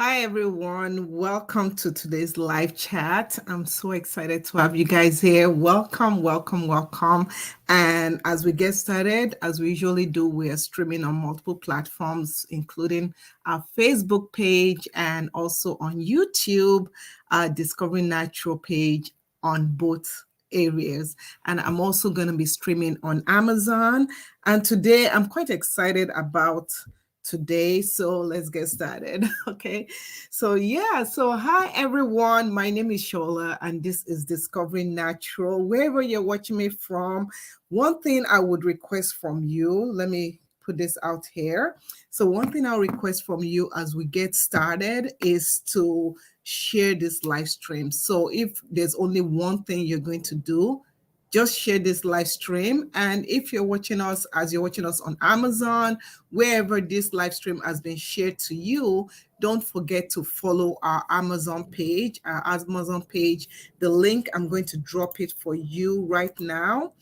Hi, everyone. Welcome to today's live chat. I'm so excited to have you guys here. Welcome, welcome, welcome. And as we get started, as we usually do, we are streaming on multiple platforms, including our Facebook page and also on YouTube, Discovering Natural page on both areas. And I'm also going to be streaming on Amazon. And today I'm quite excited about today. So let's get started. Okay. So hi everyone. My name is Shola and this is Discovering Natural. Wherever you're watching me from, one thing I would request from you, let me put this out here. So one thing I'll request from you as we get started is to share this live stream. So if there's only one thing you're going to do, just share this live stream. And if you're watching us as you're watching us on Amazon, wherever this live stream has been shared to you, don't forget to follow our Amazon page. The link, I'm going to drop it for you right now.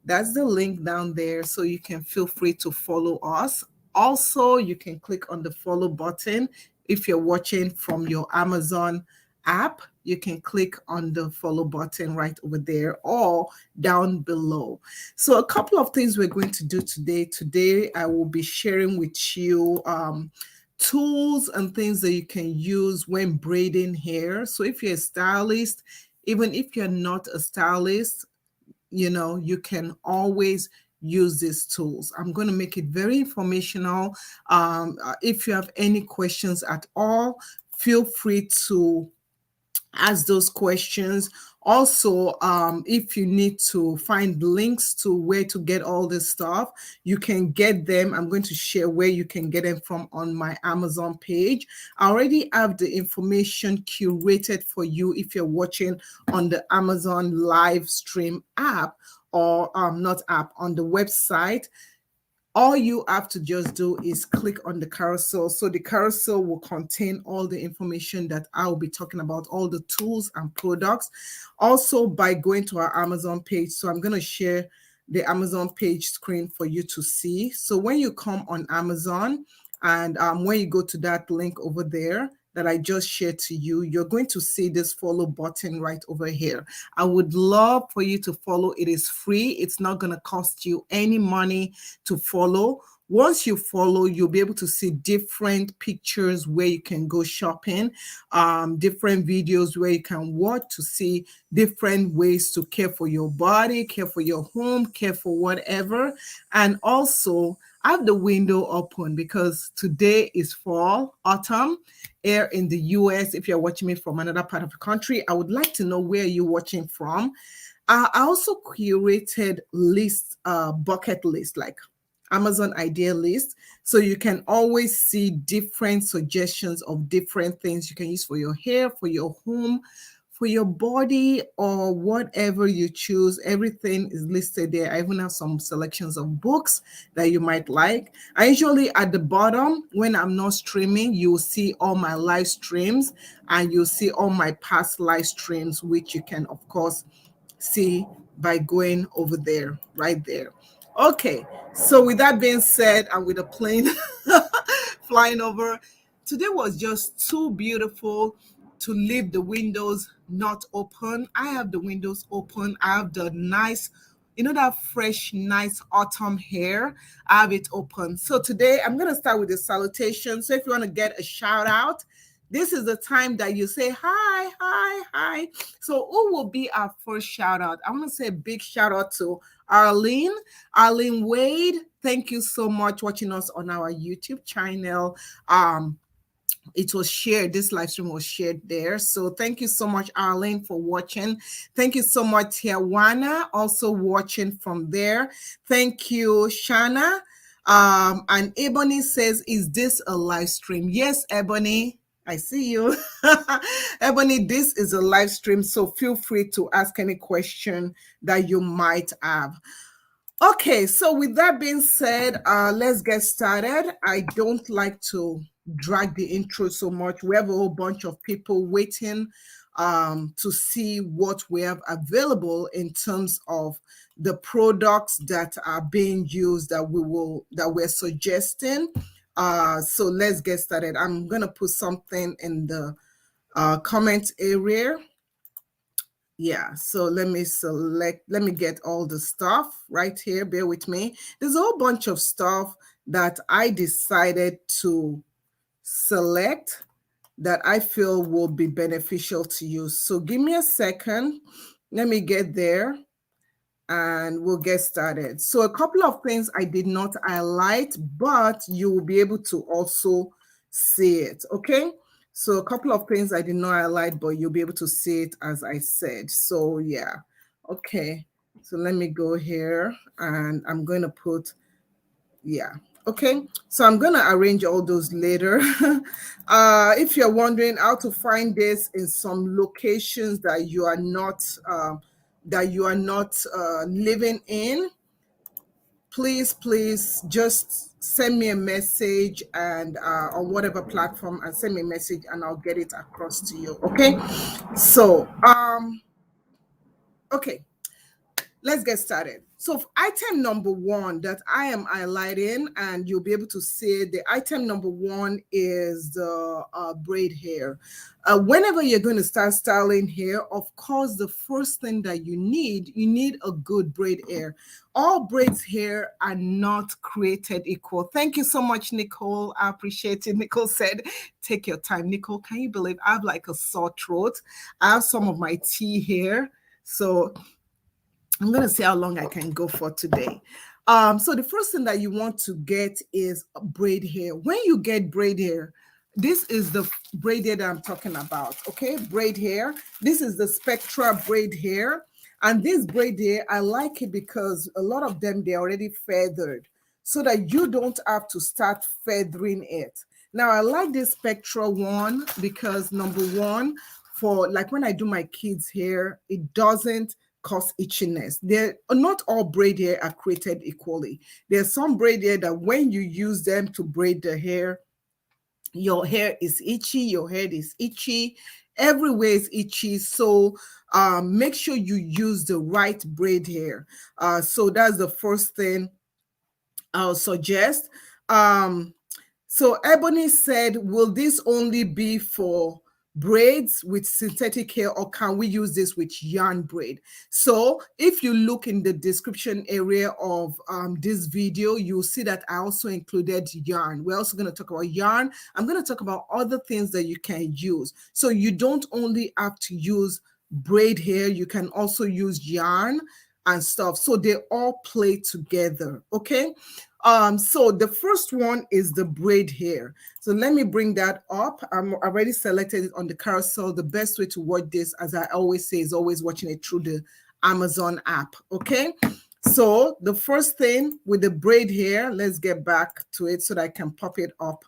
That's the link down there. So you can feel free to follow us. Also, you can click on the follow button if you're watching from your Amazon app. You can click on the follow button right over there or down below. So a couple of things we're going to do today. Today, I will be sharing with you tools and things that you can use when braiding hair. So if you're a stylist, even if you're not a stylist, you can always use these tools. I'm going to make it very informational. If you have any questions at all, feel free to ask those questions. Also, if you need to find links to where to get all this stuff, you can get them. I'm going to share where you can get them from on my Amazon page. I already have the information curated for you if you're watching on the Amazon live stream app or not app, on the website. All you have to just do is click on the carousel. So the carousel will contain all the information that I will be talking about, all the tools and products. Also, by going to our Amazon page. So I'm going to share the Amazon page screen for you to see. So when you come on Amazon and when you go to that link over there that I just shared to you, you're going to see this follow button right over here. I would love for you to follow. It is free. It's not going to cost you any money to follow. Once you follow, you'll be able to see different pictures where you can go shopping, different videos where you can watch to see different ways to care for your body, care for your home, care for whatever. And also, I have the window open because today is fall, autumn here in the US. If you're watching me from another part of the country, I would like to know where you're watching from. I also curated bucket list, like Amazon idea list. So you can always see different suggestions of different things you can use for your hair, for your home, for your body, or whatever you choose. Everything is listed there. I even have some selections of books that you might like. I usually at the bottom, when I'm not streaming, you'll see all my live streams and you'll see all my past live streams, which you can, of course, see by going over there, right there. Okay, so with that being said, and with a plane flying over, today was just too beautiful to leave the windows not open. I have the windows open. I have the nice, that fresh, nice autumn hair. I have it open. So today I'm going to start with the salutation. So if you want to get a shout out, this is the time that you say hi, hi, hi. So who will be our first shout out? I want to say a big shout out to Arlene Wade. Thank you so much watching us on our YouTube channel. It was shared, this live stream was shared there. So thank you so much, Arlene, for watching. Thank you so much, Tiawana, also watching from there. Thank you, Shana. And Ebony says, is this a live stream? Yes, Ebony, I see you. Ebony, this is a live stream, so feel free to ask any question that you might have. Okay, so with that being said, let's get started. I don't like to drag the intro so much. We have a whole bunch of people waiting to see what we have available in terms of the products that are being used that we're suggesting. So let's get started. I'm going to put something in the comment area. Yeah, so let me get all the stuff right here. Bear with me. There's a whole bunch of stuff that I decided to select that I feel will be beneficial to you. So give me a second. Let me get there and we'll get started. So a couple of things I did not highlight, but you will be able to also see it, okay? So a couple of things I did not highlight, but you'll be able to see it as I said. So yeah, okay. So let me go here and I'm going to put, yeah. Okay, so I'm going to arrange all those later. If you're wondering how to find this in some locations that you are not living in, please just send me a message and on whatever platform, and send me a message and I'll get it across to you. Okay, so okay, let's get started. So item number one that I am highlighting, and you'll be able to see the item number one is the braid hair. Whenever you're going to start styling hair, of course, the first thing that you need a good braid hair. All braids hair are not created equal. Thank you so much, Nicole. I appreciate it. Nicole said, take your time. Nicole, can you believe I have like a sore throat? I have some of my tea here. So I'm going to see how long I can go for today. So the first thing that you want to get is braid hair. When you get braid hair, this is the braid hair that I'm talking about, okay? Braid hair. This is the Spectra braid hair. And this braid hair, I like it because a lot of them, they're already feathered so that you don't have to start feathering it. Now, I like this Spectra one because number one, for like when I do my kids' hair, it doesn't cause itchiness. They're not all braid hair are created equally. There's some braid hair that when you use them to braid the hair, your hair is itchy, your head is itchy, everywhere is itchy. So make sure you use the right braid hair. So that's the first thing I'll suggest. So Ebony said, will this only be for braids with synthetic hair, or can we use this with yarn braid? So if you look in the description area of this video, you'll see that I also included yarn. We're also going to talk about yarn. I'm going to talk about other things that you can use. So you don't only have to use braid hair, you can also use yarn and stuff. So they all play together, okay? So the first one is the braid hair. So let me bring that up. I'm already selected it on the carousel. The best way to watch this, as I always say, is always watching it through the Amazon app, okay? So the first thing with the braid hair, let's get back to it so that I can pop it up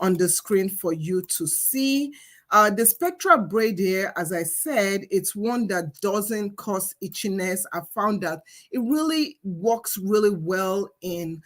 on the screen for you to see. The Spectra braid hair, as I said, it's one that doesn't cause itchiness. I found that it really works really well in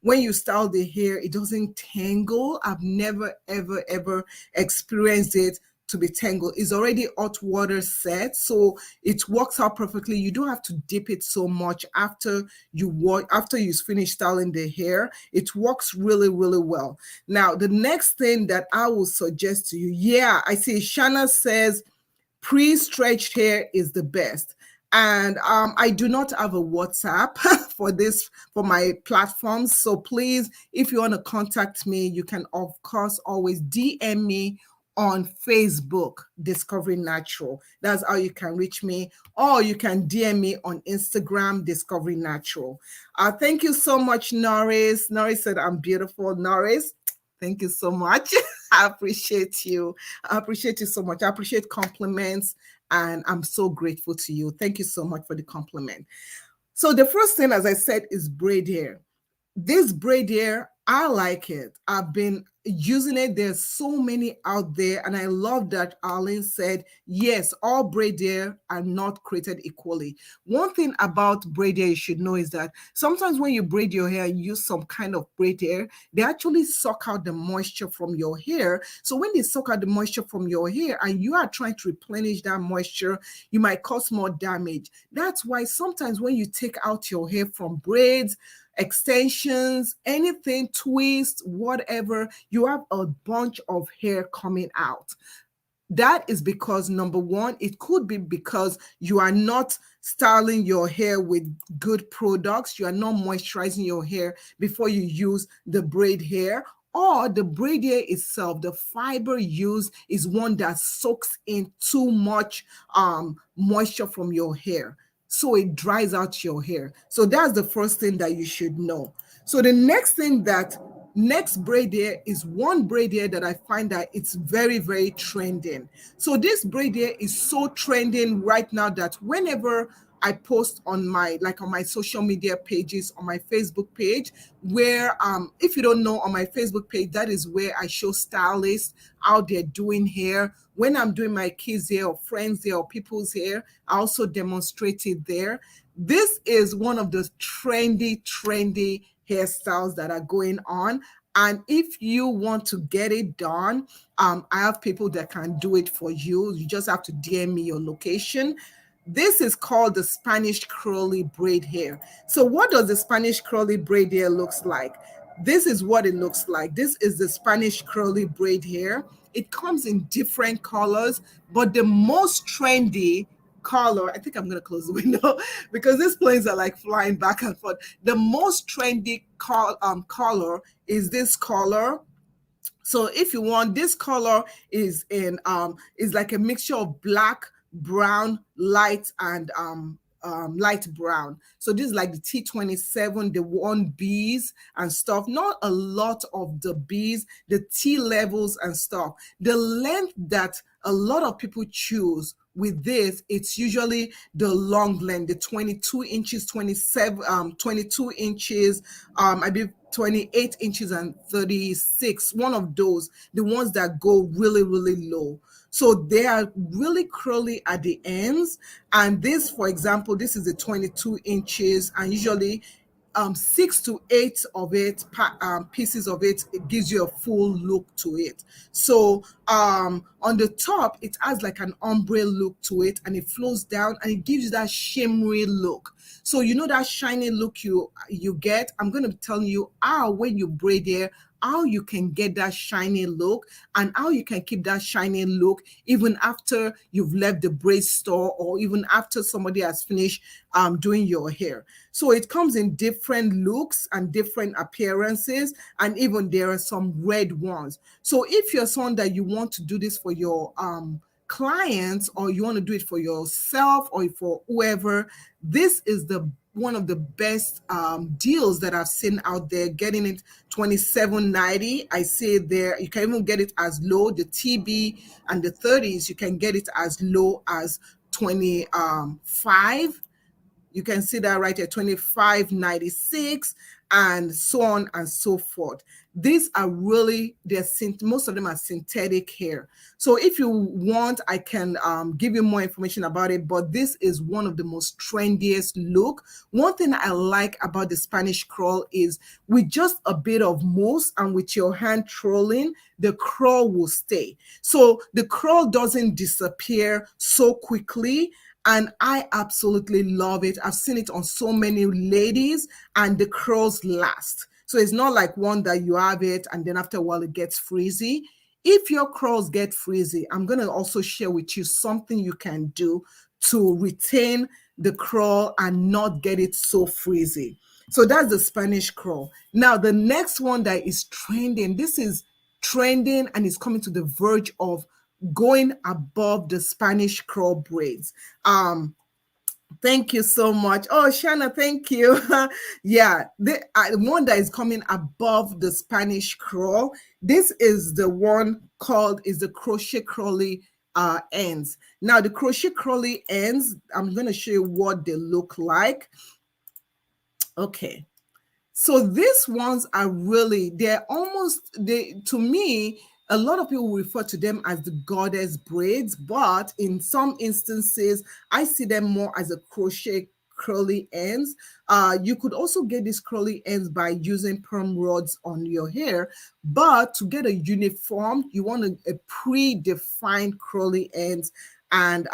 when you style the hair, it doesn't tangle. I've never, ever experienced it to be tangled. It's already hot water set, so it works out perfectly. You don't have to dip it so much after you finish styling the hair. It works really, really well. Now, the next thing that I will suggest to you, yeah, I see Shanna says pre-stretched hair is the best. And I do not have a WhatsApp for my platforms. So please, if you want to contact me, you can, of course, always DM me on Facebook, Discovery Natural. That's how you can reach me. Or you can DM me on Instagram, Discovery Natural. Thank you so much, Norris. Norris said I'm beautiful. Norris, thank you so much. I appreciate you. I appreciate you so much. I appreciate compliments, and I'm so grateful to you. Thank you so much for the compliment. So the first thing, as I said, is braid hair. This braid hair, I like it. I've been using it. There's so many out there, and I love that Arlene said, yes, all braid hair are not created equally. One thing about braid hair you should know is that sometimes when you braid your hair and use some kind of braid hair, they actually suck out the moisture from your hair. So when they suck out the moisture from your hair and you are trying to replenish that moisture, you might cause more damage. That's why sometimes when you take out your hair from braids, extensions, anything, twists, whatever, you have a bunch of hair coming out. That is because, number one, it could be because you are not styling your hair with good products. You are not moisturizing your hair before you use the braid hair, or the braid hair itself, the fiber used is one that soaks in too much moisture from your hair. So it dries out your hair. So that's the first thing that you should know. So the next thing that next braid hair is one braid hair that I find that it's very, very trending. So this braid hair is so trending right now that whenever I post on my, like on my social media pages, on my Facebook page, where if you don't know, on my Facebook page, that is where I show stylists how they're doing hair. When I'm doing my kids' hair or friends' hair or people's hair, I also demonstrate it there. This is one of the trendy hairstyles that are going on. And if you want to get it done, I have people that can do it for you. You just have to DM me your location. This is called the Spanish curly braid hair. So what does the Spanish curly braid hair looks like? This is what it looks like. This is the Spanish curly braid hair. It comes in different colors, but the most trendy color, I think I'm going to close the window because these planes are like flying back and forth. The most trendy color is this color. So if you want, this color is in is like a mixture of black, brown, light, and light brown. So this is like the T27, the 1Bs and stuff. Not a lot of the Bs, the T levels and stuff. The length that a lot of people choose with this, it's usually the long length, the 22 inches, 22 inches, I believe 28 inches and 36, one of those, the ones that go really, really low. So they are really curly at the ends. And this, for example, this is the 22 inches, and usually 6 to 8 of it, pieces of it, it gives you a full look to it. So on the top, it has like an ombre look to it, and it flows down and it gives you that shimmery look. So you know that shiny look you get. I'm going to be telling you how, when you braid hair, how you can get that shiny look and how you can keep that shiny look even after you've left the braid store or even after somebody has finished doing your hair. So it comes in different looks and different appearances, and even there are some red ones. So if you're someone that you want to do this for your clients, or you want to do it for yourself or for whoever, this is the one of the best deals that I've seen out there. Getting it $27.90. I say there, you can even get it as low, the TB and the 30s, you can get it as low as 25. You can see that right here, $25.96, and so on and so forth. These are really, most of them are synthetic hair. So if you want, I can give you more information about it, but this is one of the most trendiest look. One thing I like about the Spanish curl is with just a bit of mousse and with your hand trolling, the curl will stay. So the curl doesn't disappear so quickly. And I absolutely love it. I've seen it on so many ladies, and the curls last. So it's not like one that you have it and then after a while it gets frizzy. If your curls get frizzy, I'm going to also share with you something you can do to retain the curl and not get it so frizzy. So that's the Spanish curl. Now, the next one that is trending, this is trending and is coming to the verge of going above the Spanish curl braids. Thank you so much. Oh, Shanna, thank you. Yeah, the one that is coming above the Spanish curl. This is the one called, is the crochet curly ends. Now, the crochet curly ends, I'm going to show you what they look like. Okay. So these ones are really, to me, a lot of people refer to them as the goddess braids, but in some instances, I see them more as a crochet curly ends. You could also get these curly ends by using perm rods on your hair, but to get a uniform, you want a predefined curly ends. And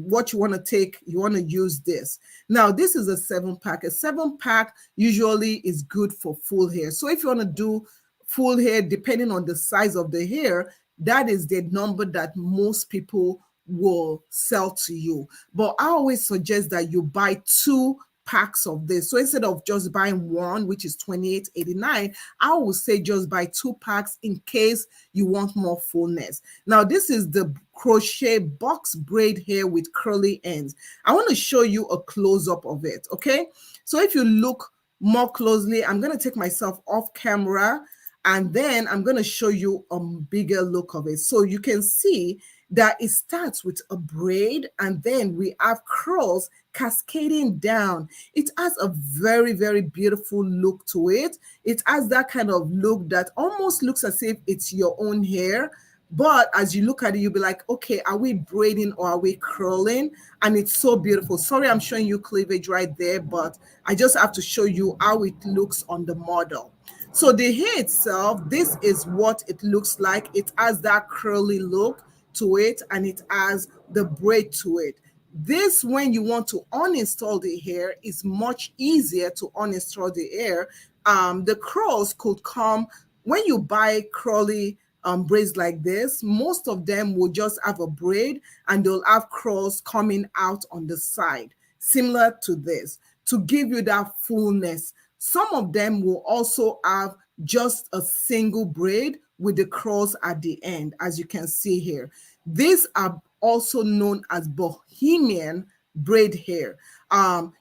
what you want to take, you want to use this. Now, this is a 7-pack. A 7-pack usually is good for full hair. So if you want to do full hair, depending on the size of the hair, that is the number that most people will sell to you. But I always suggest that you buy 2 packs of this. So instead of just buying one, which is $28.89, I would say just buy 2 packs in case you want more fullness. Now, this is the crochet box braid hair with curly ends. I want to show you a close-up of it, okay? So if you look more closely, I'm going to take myself off camera, and then I'm going to show you a bigger look of it. So you can see that it starts with a braid, and then we have curls cascading down. It has a very, very beautiful look to it. It has that kind of look that almost looks as if it's your own hair. But as you look at it, you'll be like, okay, are we braiding or are we curling? And it's so beautiful. Sorry, I'm showing you cleavage right there, but I just have to show you how it looks on the model. So the hair itself, this is what it looks like. It has that curly look to it, and it has the braid to it. This, when you want to uninstall the hair, is much easier to uninstall the hair. The curls could come when you buy curly braids like this. Most of them will just have a braid, and they'll have curls coming out on the side, similar to this, to give you that fullness. Some of them will also have just a single braid with the curls at the end, as you can see here. These are also known as bohemian braid hair.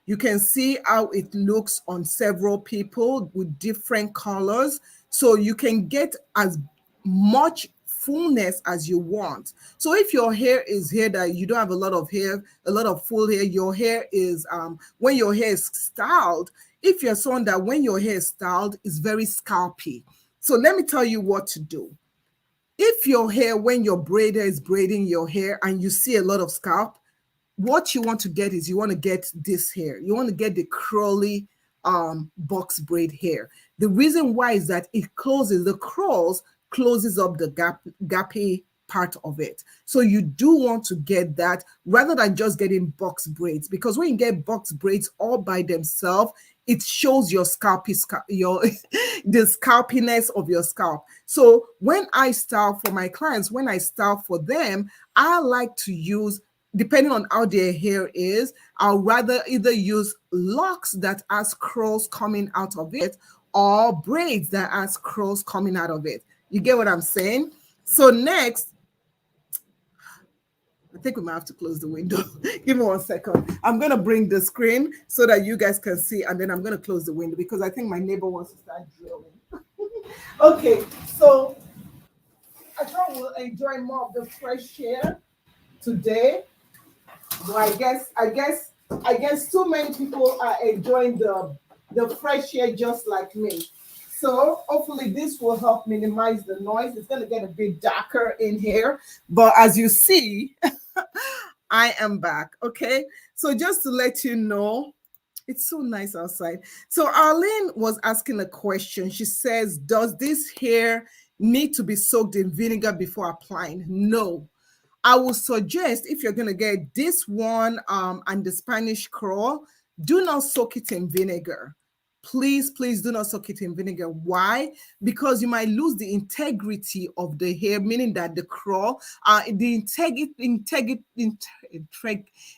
You can see how it looks on several people with different colors. So you can get as much fullness as you want. So if your hair is hair that you don't have a lot of hair, a lot of full hair, your hair is, when your hair is styled, if you're someone that when your hair is styled is very scalpy. So let me tell you what to do. If your hair, when your braider is braiding your hair and you see a lot of scalp, what you want to get is you want to get this hair. You want to get the curly box braid hair. The reason why is that it closes, the curls closes up the gappy part of it. So you do want to get that rather than just getting box braids, because when you get box braids all by themselves, it shows your the scalpiness of your scalp. So when I style for my clients, when I style for them, I like to use, depending on how their hair is, I'll rather either use locks that has curls coming out of it or braids that has curls coming out of it. You get what I'm saying? So next, I think we might have to close the window. Give me 1 second. I'm going to bring the screen so that you guys can see, and then I'm going to close the window because I think my neighbor wants to start drilling. Okay, so I thought we'll enjoy more of the fresh air today. But I guess too many people are enjoying the fresh air just like me. So hopefully this will help minimize the noise. It's going to get a bit darker in here. But as you see, I am back. Okay. So just to let you know, it's so nice outside. So Arlene was asking a question. She says, does this hair need to be soaked in vinegar before applying? No. I would suggest if you're going to get this one and the Spanish curl, do not soak it in vinegar. Please, please do not soak it in vinegar. Why? Because you might lose the integrity of the hair, meaning that the curl, the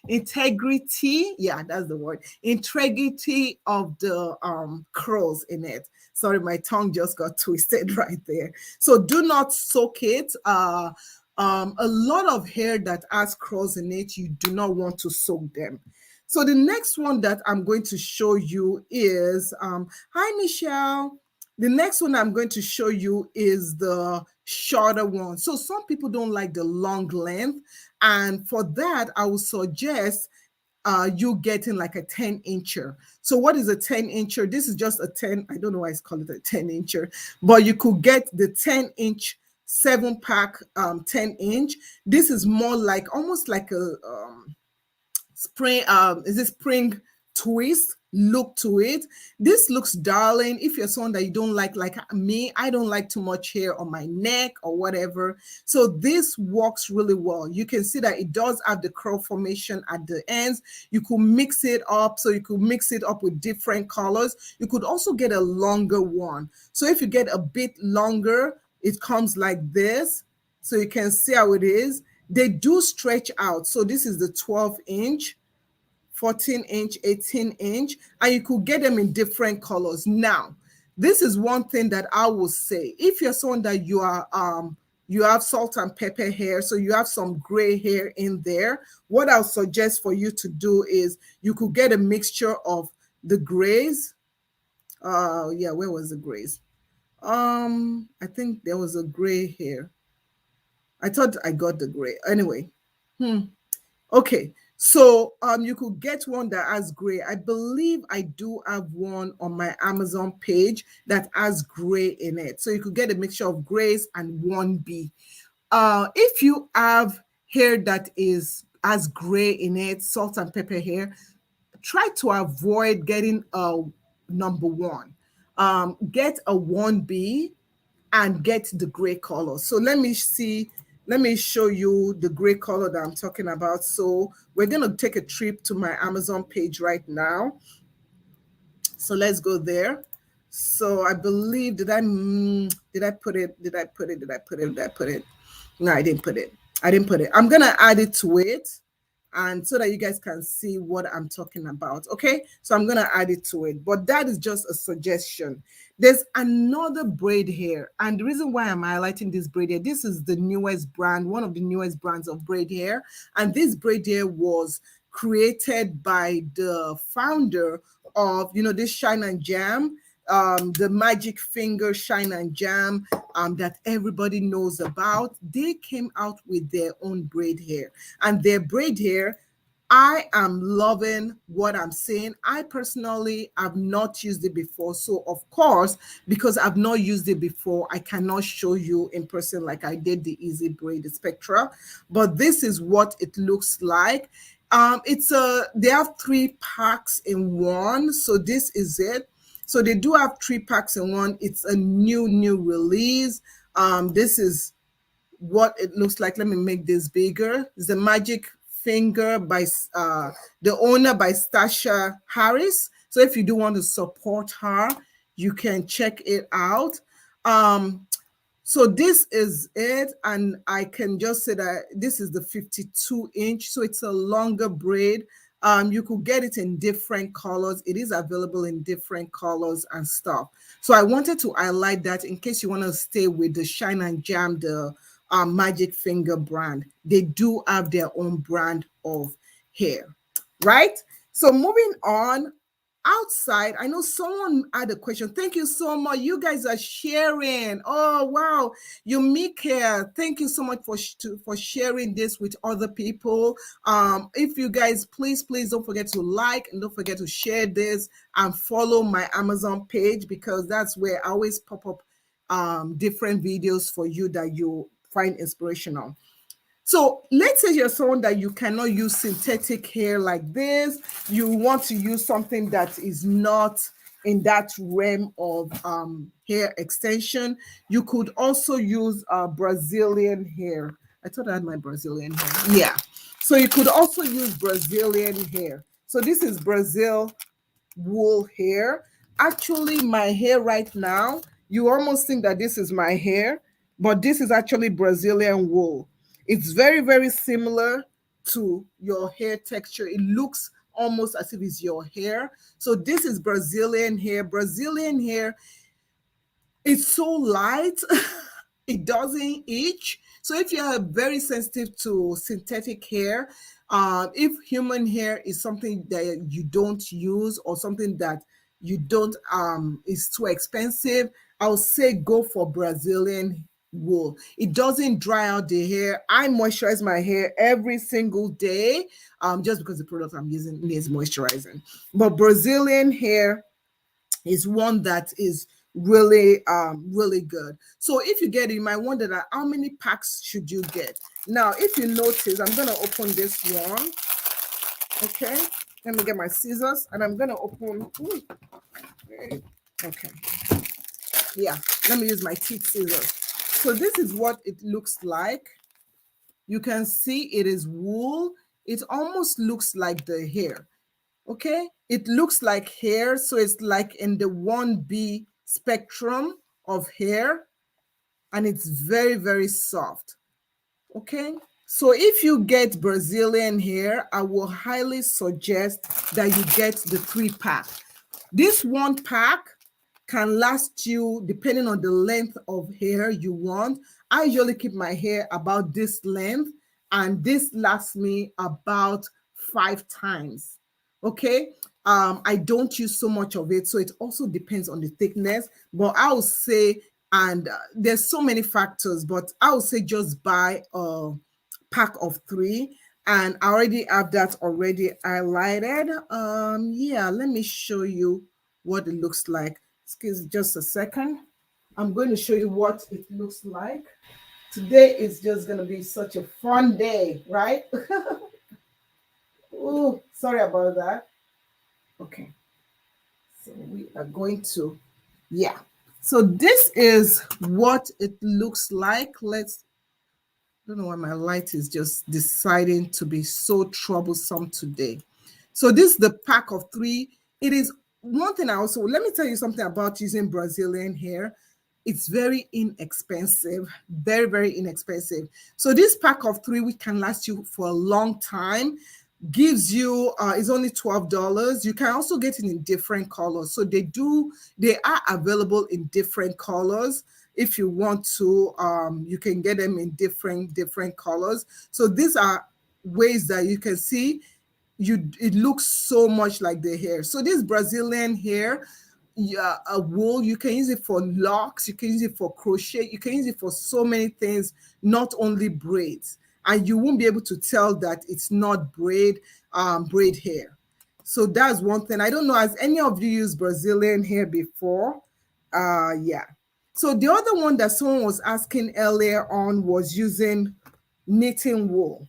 integrity, yeah, that's the word, integrity of the curls in it. Sorry, my tongue just got twisted right there. So do not soak it. A lot of hair that has curls in it, you do not want to soak them. So the next one that I'm going to show you is, hi, Michelle. The next one I'm going to show you is the shorter one. So some people don't like the long length. And for that, I would suggest you getting like a 10-incher. So what is a 10-incher? This is just a 10, I don't know why it's called it a 10-incher, but you could get the 10-inch 7-pack 10-inch. This is more like almost like a spring, is it spring twist look to it. This looks darling. If you're someone that you don't like me, I don't like too much hair on my neck or whatever. So this works really well. You can see that it does have the curl formation at the ends. You could mix it up. So you could mix it up with different colors. You could also get a longer one. So if you get a bit longer, it comes like this. So you can see how it is. They do stretch out. So this is the 12-inch. 14-inch, 18-inch, and you could get them in different colors. Now, this is one thing that I will say. If you're someone that you have salt and pepper hair, so you have some gray hair in there, what I'll suggest for you to do is you could get a mixture of the grays. Yeah, where was the grays? I think there was a gray here. I thought I got the gray. Anyway, okay. So you could get one that has gray. I believe I do have one on my Amazon page that has gray in it. So you could get a mixture of grays and 1B. If you have hair that has gray in it, salt and pepper hair, try to avoid getting a number 1. Get a 1B and get the gray color. So let me show you the gray color that I'm talking about. So we're going to take a trip to my Amazon page right now. So let's go there. So I believe, did I put it? No, I didn't put it. I'm going to add it to it, and so that you guys can see what I'm talking about. Okay, so I'm going to add it to it, but that is just a suggestion. There's another braid hair, and the reason why I'm highlighting this braid hair, this is the newest brand, one of the newest brands of braid hair, and this braid hair was created by the founder of, this Shine and Jam, the magic finger Shine and Jam that everybody knows about. They came out with their own braid hair, and their braid hair, I am loving what I'm seeing. I personally have not used it before. So of course, because I've not used it before, I cannot show you in person like I did the Easy Braid, the Spectra, but this is what it looks like. They have 3 packs in one. So this is it. So they do have 3 packs in one. It's a new release. This is what it looks like. Let me make this bigger. It's the Magic Finger by the owner by Stasha Harris. So if you do want to support her, you can check it out. So this is it, and I can just say that this is the 52-inch, so it's a longer braid. You could get it in different colors. It is available in different colors and stuff. So I wanted to highlight that in case you want to stay with the Shine and Jam, the Magic Finger brand. They do have their own brand of hair, right? So moving on, outside, I know someone had a question. Thank you so much. You guys are sharing. Oh, wow. Yumika, thank you so much for sharing this with other people. If you guys, please don't forget to like and don't forget to share this and follow my Amazon page, because that's where I always pop up different videos for you that you find inspirational. So let's say you're someone that you cannot use synthetic hair like this. You want to use something that is not in that realm of hair extension. You could also use Brazilian hair. I thought I had my Brazilian hair. Yeah. So you could also use Brazilian hair. So this is Brazil wool hair. Actually, my hair right now, you almost think that this is my hair, but this is actually Brazilian wool. It's very similar to your hair texture. It looks almost as if it's your hair. So this is Brazilian hair. Brazilian hair is so light, it doesn't itch. So if you are very sensitive to synthetic hair, if human hair is something that you don't use or something that you don't is too expensive, I'll say go for Brazilian wool. It doesn't dry out the hair. I moisturize my hair every single day just because the product I'm using needs moisturizing. But Brazilian hair is one that is really good. So if you get it, you might wonder that how many packs should you get. Now if you notice, I'm going to open this one. Okay, Let me get my scissors and I'm gonna open. Ooh, okay. Yeah, let me use my teeth scissors. So this is what it looks like. You can see it is wool. It almost looks like the hair. Okay, it looks like hair, so it's like in the 1B spectrum of hair, and it's very, very soft. Okay, so if you get Brazilian hair, I will highly suggest that you get the 3-pack. This 1-pack can last you, depending on the length of hair you want. I usually keep my hair about this length, and this lasts me about 5 times. Okay, I don't use so much of it, so it also depends on the thickness, but I would say, and there's so many factors, but I would say just buy a pack of 3, and I already have that already highlighted. Yeah, let me show you what it looks like. Excuse just a second. I'm going to show you what it looks like. Today is just going to be such a fun day, right? Oh, sorry about that. Okay, so we are going to, yeah. So this is what it looks like. Let's, I don't know why my light is just deciding to be so troublesome today. So this is the pack of 3. It is one thing I also, let me tell you something about using Brazilian hair. It's very inexpensive, very, very inexpensive. So this pack of 3, which can last you for a long time, gives you is only $12. You can also get it in different colors. So they are available in different colors. If you want to, you can get them in different colors. So these are ways that you can see it looks so much like the hair. So this Brazilian hair, yeah, a wool, you can use it for locks, you can use it for crochet, you can use it for so many things, not only braids. And you won't be able to tell that it's not braid hair. So that's one thing. I don't know, has any of you used Brazilian hair before? Yeah. So the other one that someone was asking earlier on was using knitting wool.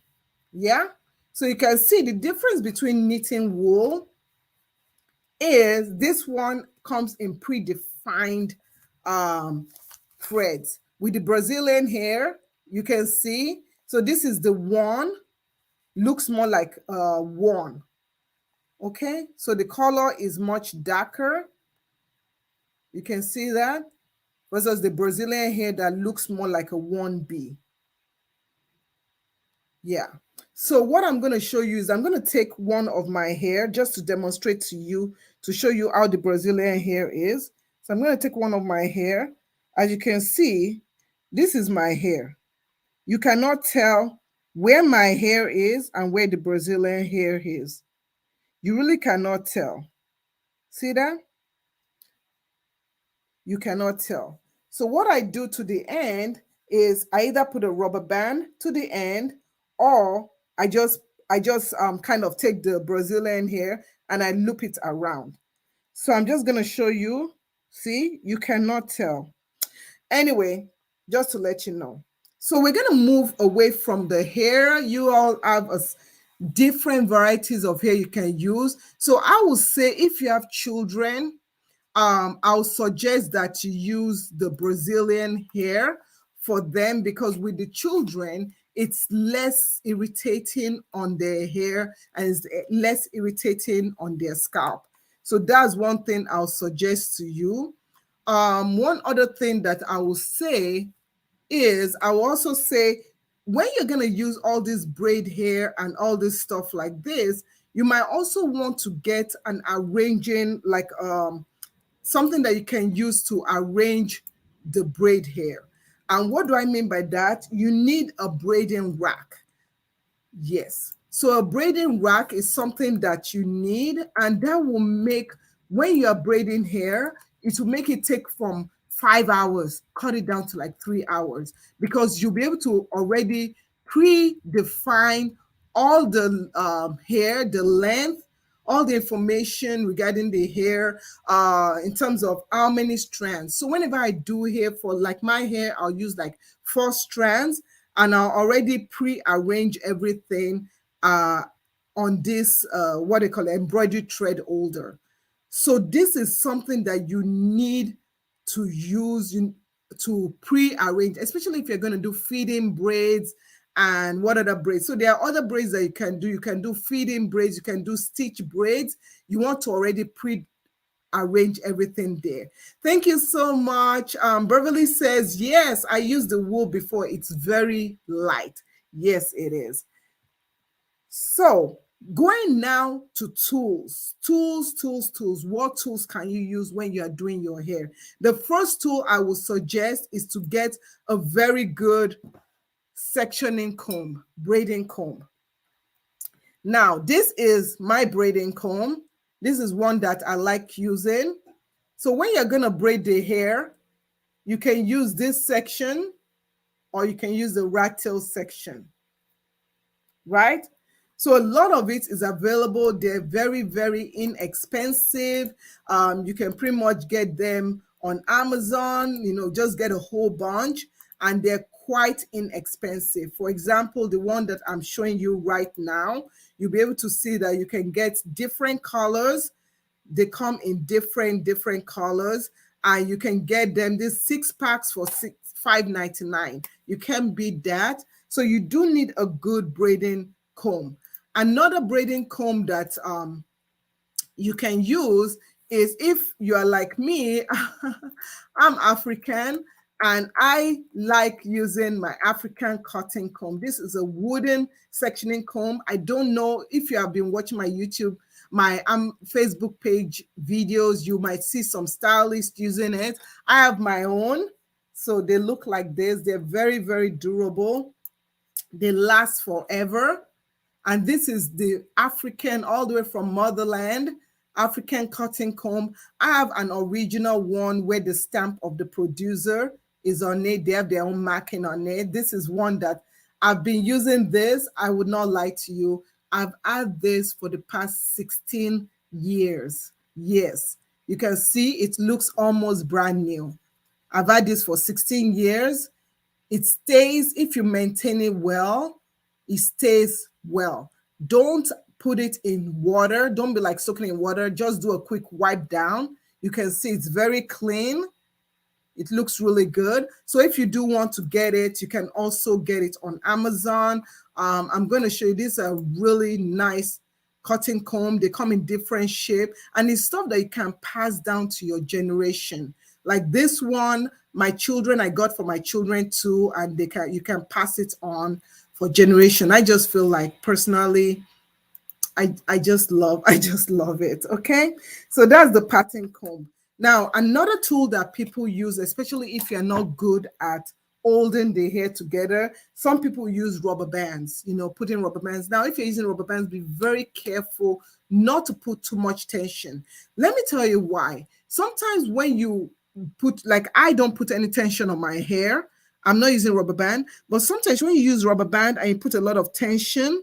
Yeah. So you can see the difference between knitting wool is this one comes in predefined threads. With the Brazilian hair, you can see, so this is the one, looks more like one. Okay, so the color is much darker. You can see that versus the Brazilian hair that looks more like a 1B. Yeah. So what I'm going to show you is I'm going to take one of my hair just to demonstrate to you, to show you how the Brazilian hair is. So I'm going to take one of my hair. As you can see, this is my hair. You cannot tell where my hair is and where the Brazilian hair is. You really cannot tell. See that? You cannot tell. So what I do to the end is I either put a rubber band to the end, or I just kind of take the Brazilian hair and I loop it around. So I'm just going to show you. See, you cannot tell. Anyway, just to let you know. So we're going to move away from the hair. You all have different varieties of hair you can use. So I will say if you have children, I'll suggest that you use the Brazilian hair for them, because with the children, it's less irritating on their hair and it's less irritating on their scalp. So that's one thing I'll suggest to you. One other thing that I will say is I will also say, when you're going to use all this braid hair and all this stuff like this, you might also want to get an arranging, like something that you can use to arrange the braid hair. And what do I mean by that? You need a braiding rack. Yes. So a braiding rack is something that you need, and that will make, when you are braiding hair, it will make it take from 5 hours, cut it down to like 3 hours, because you'll be able to already predefine all the hair, the length, all the information regarding the hair in terms of how many strands. So whenever I do hair, for like my hair, I'll use like 4 strands, and I'll already pre-arrange everything on this what they call embroidery thread holder. So this is something that you need to use to pre-arrange, especially if you're going to do feeding braids and what other braids. So there are other braids that you can do. You can do feeding braids, you can do stitch braids. You want to already pre-arrange everything there. Thank you so much. Beverly says, yes, I used the wool before. It's very light. Yes, it is. So going now to tools. What tools can you use when you are doing your hair? The first tool I would suggest is to get a very good sectioning comb, braiding comb. Now, this is my braiding comb. This is one that I like using. So when you're going to braid the hair, you can use this section or you can use the rat tail section, right? So a lot of it is available. They're very, very inexpensive. You can pretty much get them on Amazon, just get a whole bunch, and they're quite inexpensive. For example, the one that I'm showing you right now, you'll be able to see that you can get different colors. They come in different colors, and you can get them, these 6 packs for $5.99. You can't beat that. So you do need a good braiding comb. Another braiding comb that you can use is, if you are like me, I'm African and I like using my African cotton comb. This is a wooden sectioning comb. I don't know if you have been watching my YouTube, my Facebook page videos, you might see some stylists using it. I have my own. So they look like this. They're very, very durable. They last forever. And this is the African, all the way from motherland, African cotton comb. I have an original one where the stamp of the producer is on it. They have their own marking on it. This is one that I've been using this. I would not lie to you. I've had this for the past 16 years. Yes, you can see it looks almost brand new. I've had this for 16 years. It stays, if you maintain it well, it stays well. Don't put it in water. Don't be like soaking in water. Just do a quick wipe down. You can see it's very clean. It looks really good. So if you do want to get it, you can also get it on Amazon. I'm going to show you, this is a really nice cotton comb. They come in different shape, and it's stuff that you can pass down to your generation. Like this one, my children, I got for my children too, and you can pass it on for generation. I just feel like personally, I just love it. Okay, so that's the pattern comb. Now, another tool that people use, especially if you're not good at holding the hair together, some people use rubber bands, putting rubber bands. Now, if you're using rubber bands, be very careful not to put too much tension. Let me tell you why. Sometimes when you put, like, I don't put any tension on my hair, I'm not using rubber band, but sometimes when you use rubber band and you put a lot of tension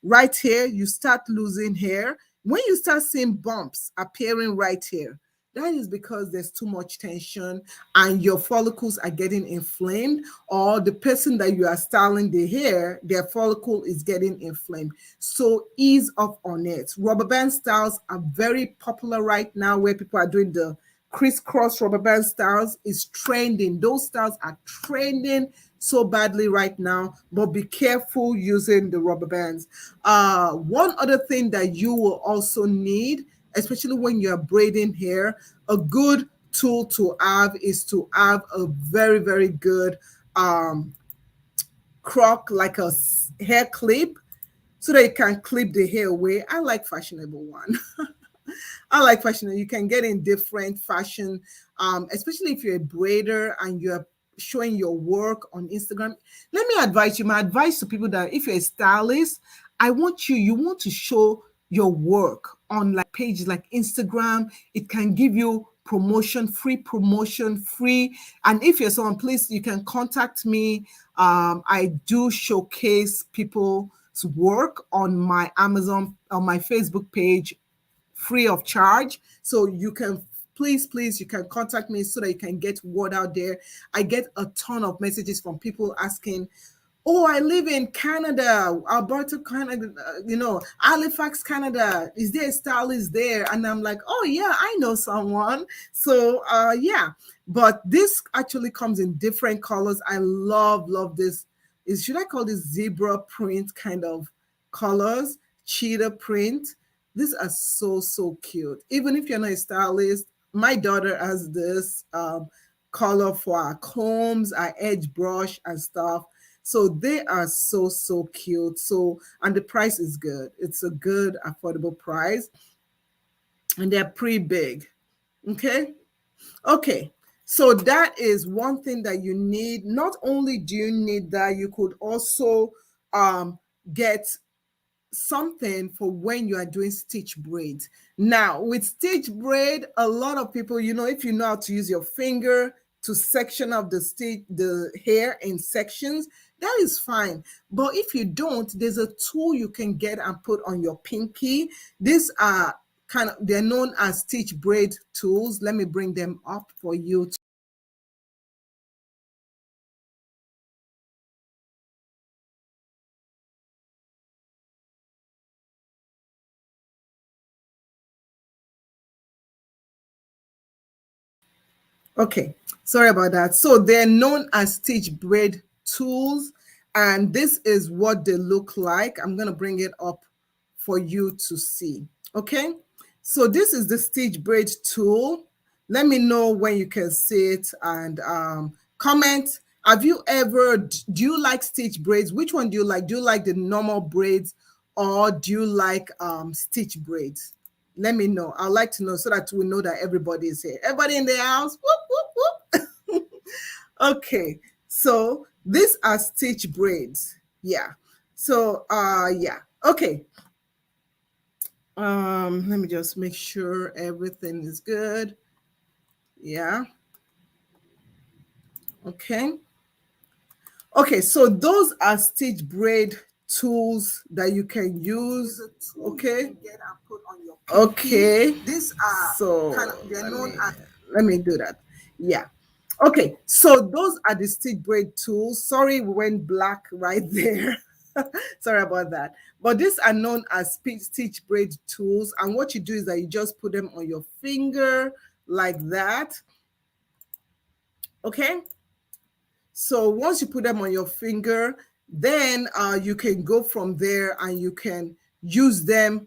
right here, you start losing hair. When you start seeing bumps appearing right here, that is because there's too much tension and your follicles are getting inflamed, or the person that you are styling the hair, their follicle is getting inflamed. So ease up on it. Rubber band styles are very popular right now, where people are doing the crisscross rubber band styles. Is trending. Those styles are trending so badly right now, but be careful using the rubber bands. One other thing that you will also need, especially when you're braiding hair, a good tool to have is to have a very, very good croc, like a hair clip, so that you can clip the hair away. I like Fashionable one. I like Fashionable. You can get in different fashion, especially if you're a braider and you're showing your work on Instagram. Let me advise you, my advice to people, that if you're a stylist, you want to show your work on like pages like Instagram. It can give you free promotion. And if you're someone, please, you can contact me. I do showcase people's work on my Amazon, on my Facebook page, free of charge. So you can please, you can contact me so that you can get word out there. I get a ton of messages from people asking, Oh, I live in Canada, Alberta, Canada, Halifax, Canada. Is there a stylist there? And I'm like, oh yeah, I know someone. So yeah, but this actually comes in different colors. I love this. Is should I call this zebra print kind of colors? Cheetah print. These are so cute. Even if you're not a stylist, my daughter has this color for our combs, our edge brush and stuff. So they are so cute. So, and the price is good. It's a good affordable price, and they're pretty big. Okay. Okay. So that is one thing that you need. Not only do you need that, you could also get something for when you are doing stitch braids. Now, with stitch braid, a lot of people, if you know how to use your finger to section up the hair in sections, that is fine. But if you don't, there's a tool you can get and put on your pinky. These are they're known as stitch braid tools. Let me bring them up for you. Okay, sorry about that. So they're known as stitch braid tools, and this is what they look like. I'm going to bring it up for you to see. Okay, so this is the stitch braid tool. Let me know when you can see it, and comment. Have you ever, do you like stitch braids? Which one do you like? Do you like the normal braids, or do you like stitch braids? Let me know. I'd like to know so that we know that everybody is here. Everybody in the house. Whoop, whoop, whoop. Okay. So these are stitch braids. Yeah. So yeah. Okay. Let me just make sure everything is good. Yeah. Okay. Okay, so those are stitch braid tools that you can use. Okay. Okay. These are so they're known as, let me do that. Yeah. Okay, so those are the stitch braid tools. Sorry, we went black right there. Sorry about that. But these are known as stitch braid tools. And what you do is that you just put them on your finger like that. Okay. So once you put them on your finger, then you can go from there and you can use them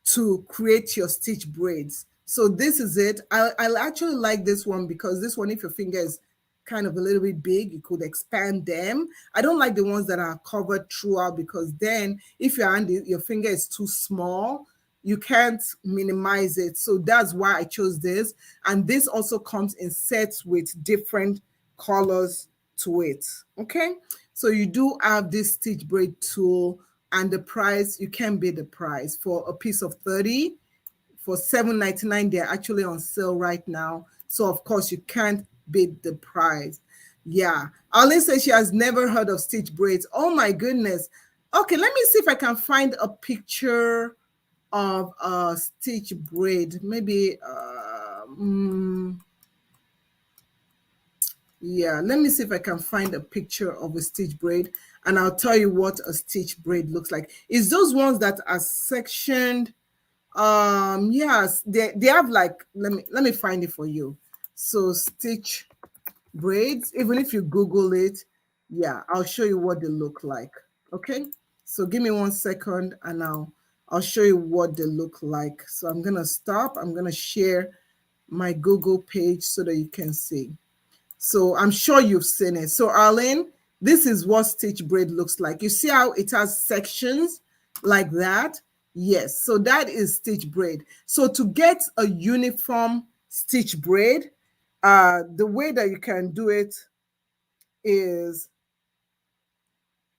to create your stitch braids. So this is it. I actually like this one because this one, if your finger is kind of a little bit big, you could expand them. I don't like the ones that are covered throughout because then if your finger is too small, you can't minimize it. So that's why I chose this. And this also comes in sets with different colors to it. Okay, so you do have this stitch braid tool, and the price, you can beat the price for a piece of 30 for $7.99. They're actually on sale right now, so of course you can't beat the price. Yeah, Arlene says she has never heard of stitch braids. Oh my goodness. Okay, let me see if I can find a picture of a stitch braid. Maybe yeah, let me see if I can find a picture of a stitch braid, and I'll tell you what a stitch braid looks like. It's those ones that are sectioned. Yes, they have like, let me find it for you. So stitch braids, even if you Google it, yeah, I'll show you what they look like. Okay, so give me 1 second and I'll show you what they look like. So I'm gonna stop. I'm gonna share my Google page so that you can see. So I'm sure you've seen it. So Arlene, this is what stitch braid looks like. You see how it has sections like that? Yes, so that is stitch braid. So to get a uniform stitch braid, the way that you can do it is,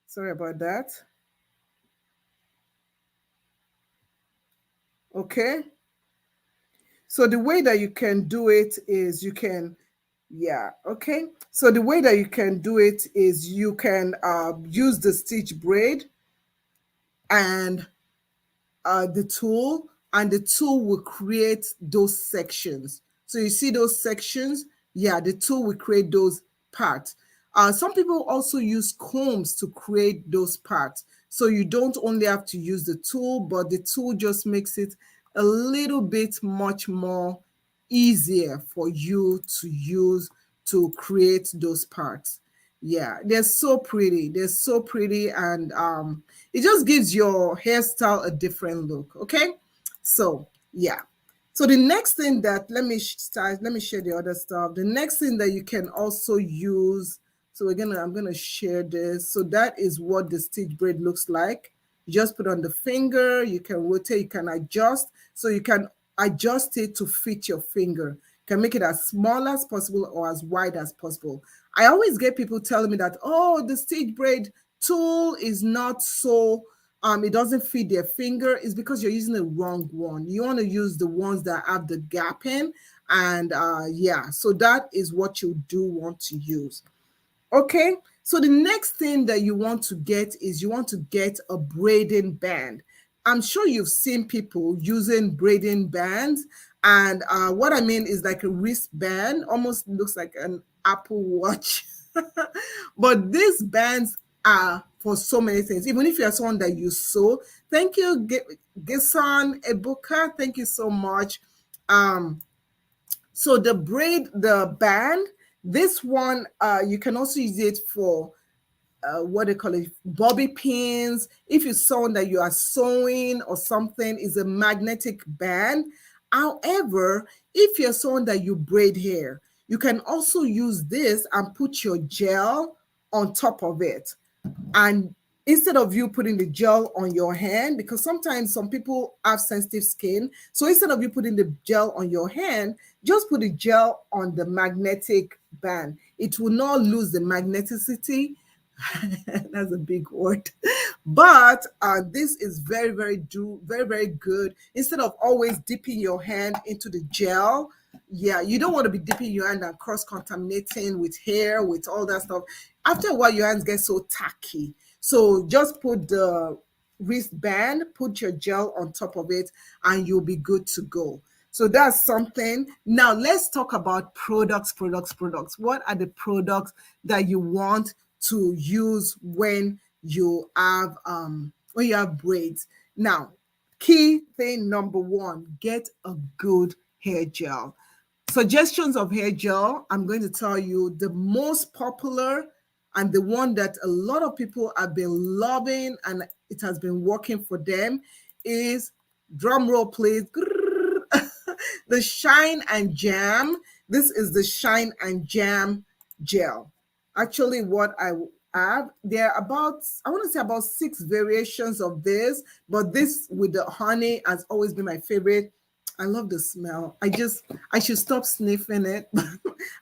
sorry about that. Okay. So the way that you can do it is you can, yeah, okay. So the way that you can do it is you can use the stitch braid and the tool, and the tool will create those sections. So you see those sections? Yeah, the tool will create those parts. Some people also use combs to create those parts. So you don't only have to use the tool, but the tool just makes it a little bit much more easier for you to use to create those parts. Yeah, they're so pretty. They're so pretty, and it just gives your hairstyle a different look. Okay, so yeah. So the next thing that let me share the other stuff. The next thing that you can also use. So I'm gonna share this. So that is what the stitch braid looks like. You just put on the finger. You can rotate. You can adjust. So you can adjust it to fit your finger. You can make it as small as possible or as wide as possible. I always get people telling me that, oh, the stitch braid tool is not so it doesn't fit their finger. Is because you're using the wrong one. You want to use the ones that have the gap in, and yeah, so that is what you do want to use. Okay, so the next thing that you want to get is you want to get a braiding band. I'm sure you've seen people using braiding bands, and what I mean is like a wristband, almost looks like an Apple Watch. But these bands are for so many things. Even if you're someone that you sew, thank you, Gisan Ebuka. Thank you so much. So the band, this one, you can also use it for what they call it, bobby pins. If you're someone that you are sewing or something, is a magnetic band. However, if you're someone that you braid hair, you can also use this and put your gel on top of it. And instead of you putting the gel on your hand, because sometimes some people have sensitive skin, so instead of you putting the gel on your hand, just put the gel on the magnetic band. It will not lose the magneticity. That's a big word. But this is very, very good. Instead of always dipping your hand into the gel, yeah, you don't want to be dipping your hand and cross-contaminating with hair, with all that stuff. After a while, your hands get so tacky. So just put the wristband, put your gel on top of it, and you'll be good to go. So that's something. Now let's talk about products. What are the products that you want to use when you have braids? Now, key thing number one, get a good hair gel. Suggestions of hair gel, I'm going to tell you the most popular and the one that a lot of people have been loving and it has been working for them is, drum roll please, the Shine and Jam. This is the Shine and Jam gel. Actually, what I have, there are about, I want to say about 6 variations of this, but this with the honey has always been my favorite. I love the smell. I should stop sniffing it.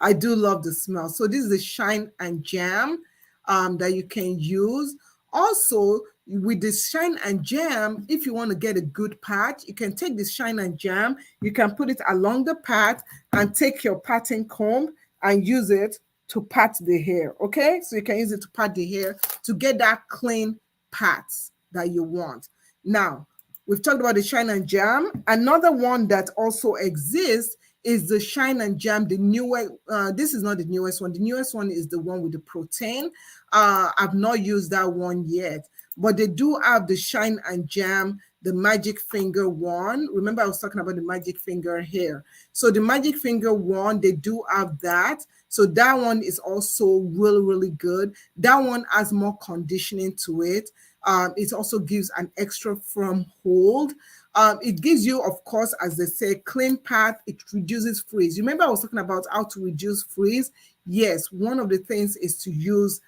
I do love the smell. So this is the Shine and Jam that you can use. Also, with this Shine and Jam, if you want to get a good patch, you can take this Shine and Jam, you can put it along the pat and take your patting comb and use it to pat the hair. Okay, so you can use it to pat the hair to get that clean pats that you want. Now, we've talked about the Shine and Jam. Another one that also exists is the Shine and Jam, the newer. This is not the newest one. The newest one is the one with the protein. I've not used that one yet, but they do have the Shine and Jam, the magic finger one. Remember, I was talking about the magic finger here. So the magic finger one, they do have that. So that one is also really, really good. That one has more conditioning to it. It also gives an extra firm hold. It gives you, of course, as they say, clean path. It reduces frizz. You remember I was talking about how to reduce frizz? Yes, one of the things is to use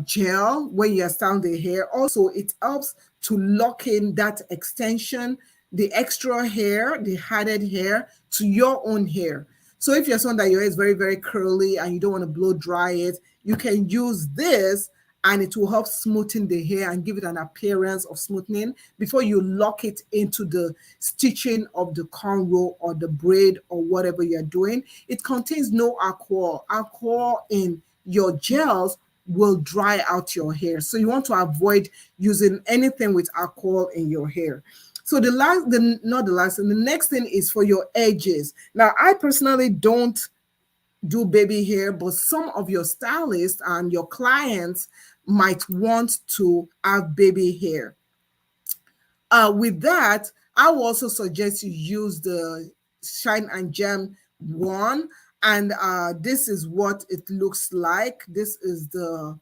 gel when you're styling the hair. Also, it helps to lock in that extension, the extra hair, the added hair to your own hair. So if you're someone that your hair is very, very curly and you don't want to blow dry it, you can use this and it will help smoothen the hair and give it an appearance of smoothing before you lock it into the stitching of the cornrow or the braid or whatever you're doing. It contains no alcohol. Alcohol in your gels will dry out your hair. So you want to avoid using anything with alcohol in your hair. So the next thing is for your edges. Now, I personally don't do baby hair, but some of your stylists and your clients might want to have baby hair. With that, I will also suggest you use the Shine and Gem one. And this is what it looks like. This is the,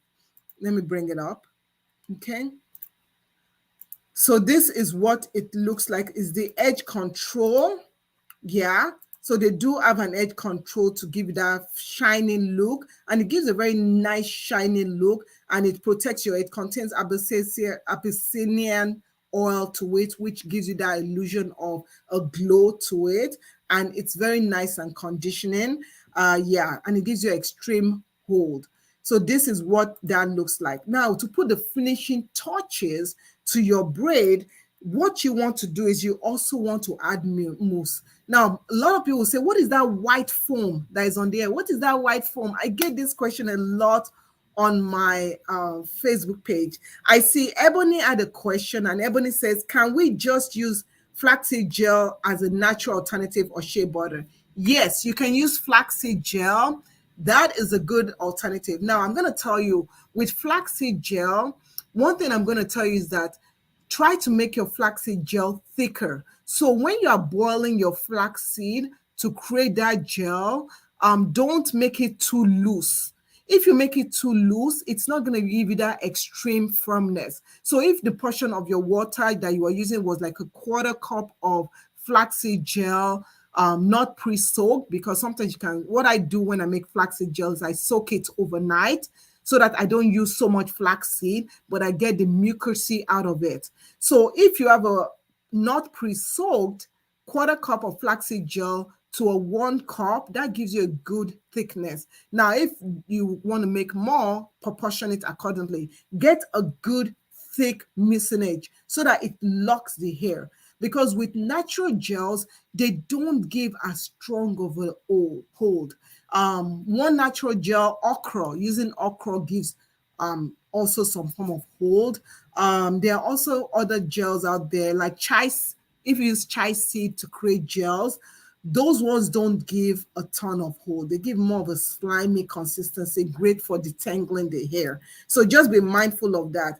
let me bring it up. Okay. So this is what it looks like, is the edge control. Yeah. So they do have an edge control to give you that shining look, and it gives a very nice shining look, and it protects your, it contains Abyssinian oil to it, which gives you that illusion of a glow to it, and it's very nice and conditioning. Yeah, and it gives you extreme hold. So this is what that looks like. Now, to put the finishing touches to your braid, what you want to do is you also want to add mousse. Now, a lot of people say, what is that white foam that is on there? What is that white foam? I get this question a lot on my Facebook page. I see Ebony had a question, and Ebony says, can we just use flaxseed gel as a natural alternative or shea butter? Yes, you can use flaxseed gel. That is a good alternative. Now, I'm going to tell you, with flaxseed gel, one thing I'm going to tell you is that try to make your flaxseed gel thicker. So when you are boiling your flaxseed to create that gel, don't make it too loose. If you make it too loose, it's not going to give you that extreme firmness. So if the portion of your water that you are using was like a quarter cup of flaxseed gel, not pre-soaked, because sometimes you can, what I do when I make flaxseed gel is I soak it overnight so that I don't use so much flaxseed, but I get the mucousy out of it. So if you have a not pre-soaked quarter cup of flaxseed gel to a 1 cup, that gives you a good thickness. Now, if you want to make more, proportion it accordingly. Get a good thick mucilage so that it locks the hair. Because with natural gels, they don't give as strong of a hold. One natural gel, okra, using okra gives also some form of hold. There are also other gels out there like chai. If you use chai seed to create gels, those ones don't give a ton of hold. They give more of a slimy consistency, great for detangling the hair. So just be mindful of that.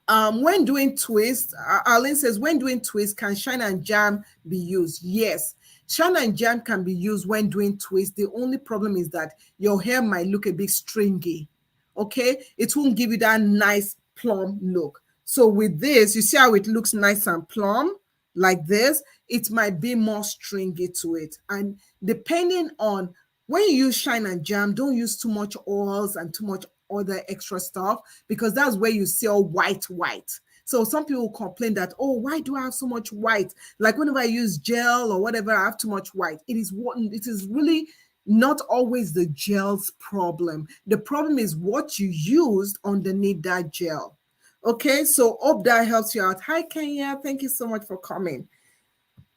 When doing twists, Arlene says, when doing twists, can shine and jam be used? Yes, shine and jam can be used when doing twists. The only problem is that your hair might look a bit stringy. Okay, it won't give you that nice plump look. So with this, you see how it looks nice and plump like this. It might be more stringy to it, and depending on when you use shine and jam, don't use too much oils and too much other extra stuff, because that's where you see all white. So some people complain that, oh, why do I have so much white? Like whenever I use gel or whatever, I have too much white. It is really not always the gel's problem. The problem is what you used underneath that gel. Okay, so hope that helps you out. Hi, Kenya. Thank you so much for coming.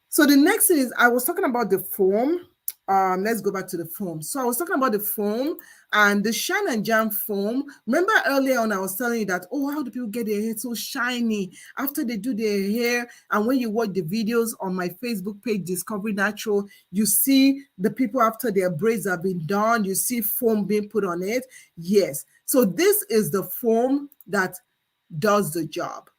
So the next thing is, I was talking about the foam. Let's go back to the foam. So I was talking about the foam and the shine and jam foam. Remember earlier on, I was telling you that, oh, how do people get their hair so shiny after they do their hair? And when you watch the videos on my Facebook page, Discovery Natural, you see the people after their braids have been done, you see foam being put on it. Yes. So this is the foam that does the job.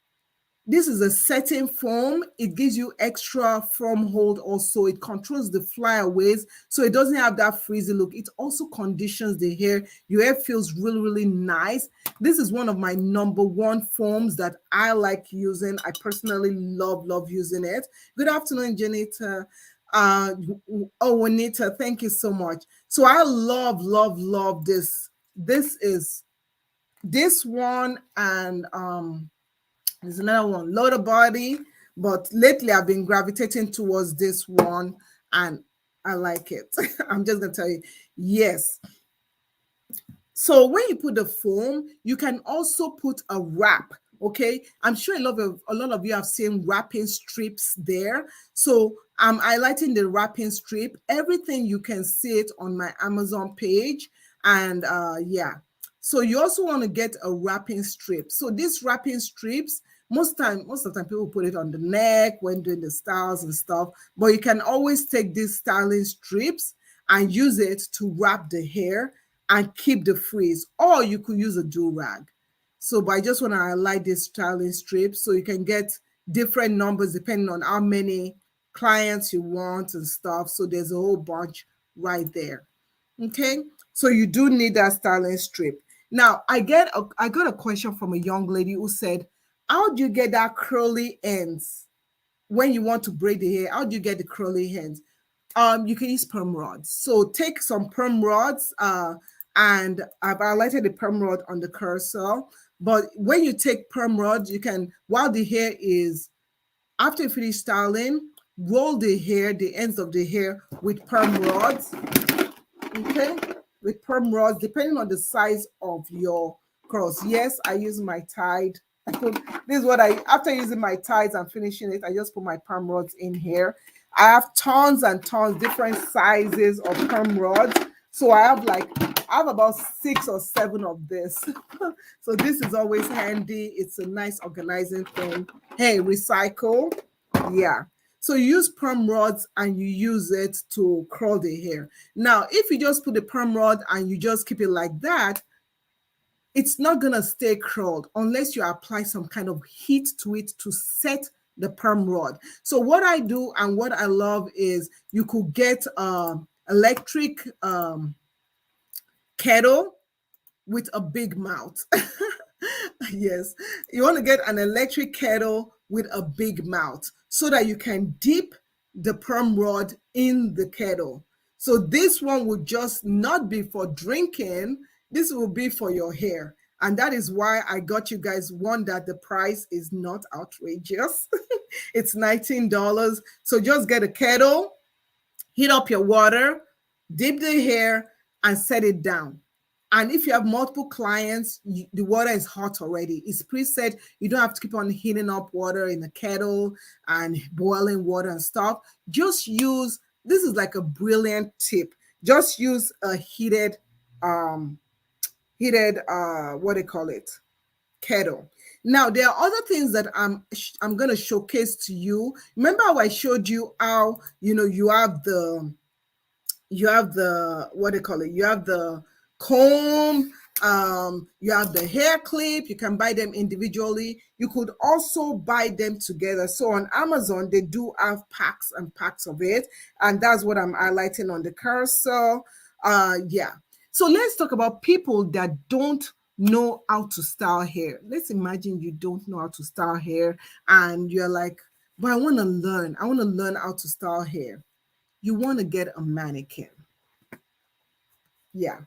This is a setting foam. It gives you extra firm hold also. It controls the flyaways, so it doesn't have that frizzy look. It also conditions the hair. Your hair feels really, really nice. This is one of my #1 foams that I like using. I personally love using it. Good afternoon, Janita. Juanita, thank you so much. So I love this. This is this one, and there's another one, lower body, but lately I've been gravitating towards this one and I like it. I'm just gonna tell you, yes. So when you put the foam, you can also put a wrap. Okay, I'm sure a lot of you have seen wrapping strips there. So I'm highlighting the wrapping strip. Everything you can see it on my Amazon page, and yeah. So you also want to get a wrapping strip. So these wrapping strips, most of the time people put it on the neck when doing the styles and stuff, but you can always take these styling strips and use it to wrap the hair and keep the frizz, or you could use a do-rag. So, but I just want to highlight this styling strip so you can get different numbers depending on how many clients you want and stuff. So there's a whole bunch right there. Okay, so you do need that styling strip. Now, I got a question from a young lady who said, how do you get that curly ends when you want to braid the hair? How do you get the curly ends? You can use perm rods. So take some perm rods, and I've highlighted the perm rod on the cursor. But when you take perm rods, you can, while the hair is, after you finish styling, roll the hair, the ends of the hair with perm rods. Okay, with perm rods, depending on the size of your curls. Yes, I use my tied. This is what I, after using my ties and finishing it, I just put my perm rods in here. I have tons and tons, different sizes of perm rods. So I have about 6 or 7 of this. So this is always handy. It's a nice organizing thing. Hey, recycle. Yeah. So you use perm rods and you use it to curl the hair. Now, if you just put the perm rod and you just keep it like that, it's not going to stay curled unless you apply some kind of heat to it to set the perm rod. So what I do and what I love is you could get electric kettle with a big mouth. Yes, you want to get an electric kettle with a big mouth so that you can dip the perm rod in the kettle. So this one would just not be for drinking, this will be for your hair. And that is why I got you guys one that the price is not outrageous. It's $19. So just get a kettle, heat up your water, dip the hair, and set it down. And if you have multiple clients, the water is hot already. It's preset. You don't have to keep on heating up water in the kettle and boiling water and stuff. Just use, this is like a brilliant tip. Just use a heated, what do you call it? Kettle. Now, there are other things that I'm going to showcase to you. Remember how I showed you how, you have the, what do you call it? You have the comb, you have the hair clip. You can buy them individually. You could also buy them together. So on Amazon, they do have packs and packs of it. And that's what I'm highlighting on the cursor. Yeah. So let's talk about people that don't know how to style hair. Let's imagine you don't know how to style hair and you're like, but I want to learn. I want to learn how to style hair. You want to get a mannequin. Yeah.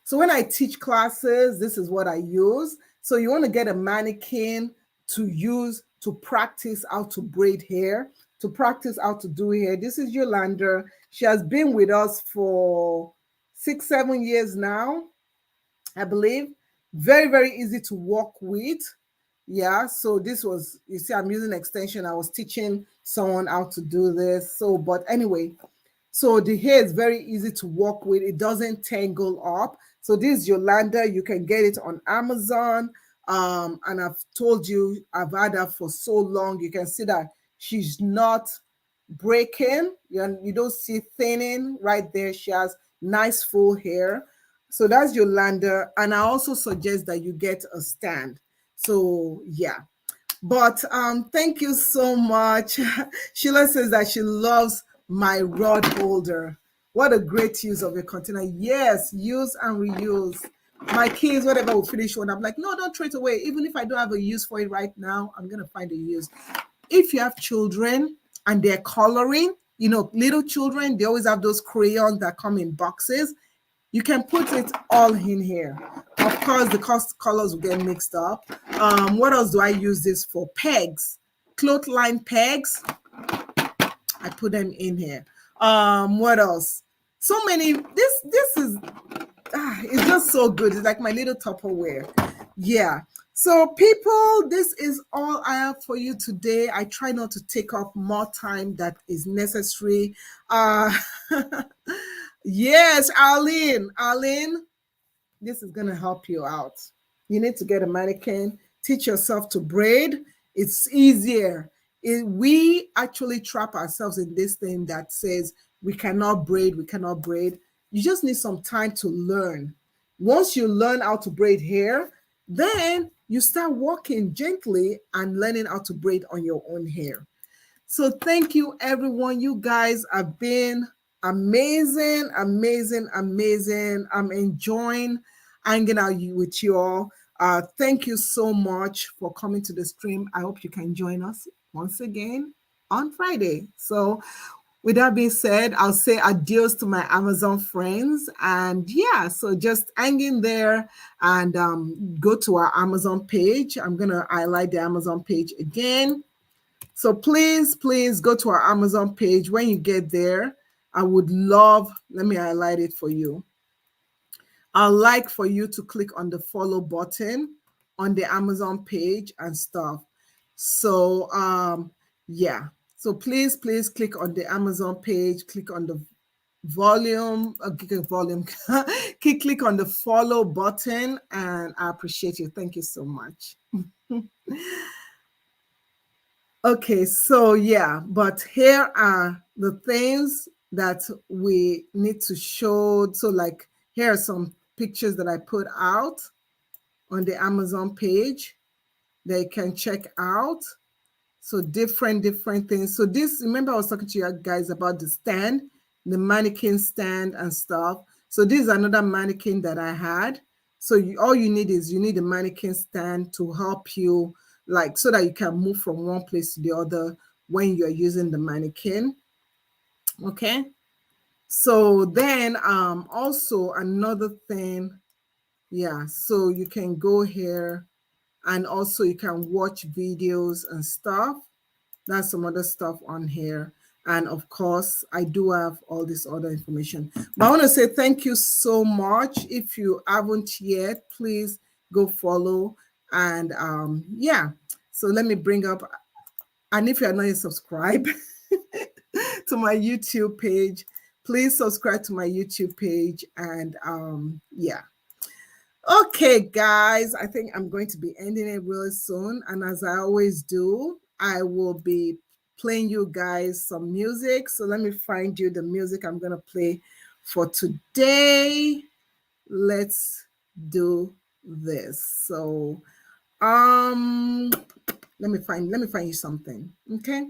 So when I teach classes, this is what I use. So you want to get a mannequin to use to practice how to braid hair, to practice how to do hair. This is Yolanda. She has been with us for 6-7 years now, I believe. Very, very easy to work with. Yeah, so this was, you see, I'm using extension. I was teaching someone how to do this. So, but anyway, so the hair is very easy to work with. It doesn't tangle up. So this is Yolanda. You can get it on Amazon. And I've told you, I've had her for so long. You can see that she's not breaking. You don't see thinning right there. She has nice full hair. So that's Yolanda. And I also suggest that you get a stand. So yeah. But thank you so much. Sheila says that she loves my rod holder. What a great use of a container. Yes, use and reuse. My kids, whatever, will finish one. I'm like, no, don't throw it away. Even if I don't have a use for it right now, I'm going to find a use. If you have children and they're coloring, little children, they always have those crayons that come in boxes. You can put it all in here. Of course, the colors will get mixed up. What else do I use this for? Pegs, clothesline pegs. I put them in here. What else? So many. This is it's just so good. It's like my little Tupperware. Yeah. So people, this is all I have for you today. I try not to take up more time that is necessary. Yes, Arlene, this is going to help you out. You need to get a mannequin, teach yourself to braid. It's easier. We actually trap ourselves in this thing that says we cannot braid. You just need some time to learn. Once you learn how to braid hair, then you start walking gently and learning how to braid on your own hair. So thank you, everyone. You guys have been amazing, amazing, amazing. I'm enjoying hanging out with you all. Thank you so much for coming to the stream. I hope you can join us once again on Friday. So with that being said, I'll say adios to my Amazon friends. And yeah, so just hang in there and go to our Amazon page. I'm going to highlight the Amazon page again. So please, please go to our Amazon page. When you get there, I would love, let me highlight it for you. I'd like for you to click on the follow button on the Amazon page and stuff. So yeah, so please, please click on the Amazon page, click on the volume, click on the follow button, and I appreciate you. Thank you so much. Okay, so yeah, but here are the things that we need to show. So like here are some pictures that I put out on the Amazon page that you can check out. So different things. So this, remember I was talking to you guys about the stand, the mannequin stand and stuff. So this is another mannequin that I had. So all you need is you need a mannequin stand to help you, like, so that you can move from one place to the other when you're using the mannequin. Okay. So then also another thing, yeah, so you can go here and also you can watch videos and stuff. That's some other stuff on here. And of course, I do have all this other information. But I want to say thank you so much. If you haven't yet, please go follow. And yeah, so let me bring up, and if you're not yet subscribed to my YouTube page, please subscribe to my YouTube page. And yeah. Okay, guys, I think I'm going to be ending it really soon. And as I always do, I will be playing you guys some music. So let me find you the music I'm going to play for today. Let's do this. So let me find you something. Okay.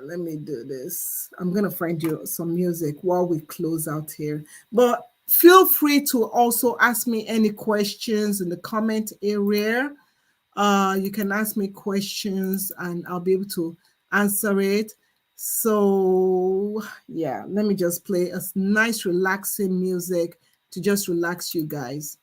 Let me do this. I'm going to find you some music while we close out here. But feel free to also ask me any questions in the comment area. You can ask me questions and I'll be able to answer it. So yeah, let me just play a nice relaxing music to just relax you guys.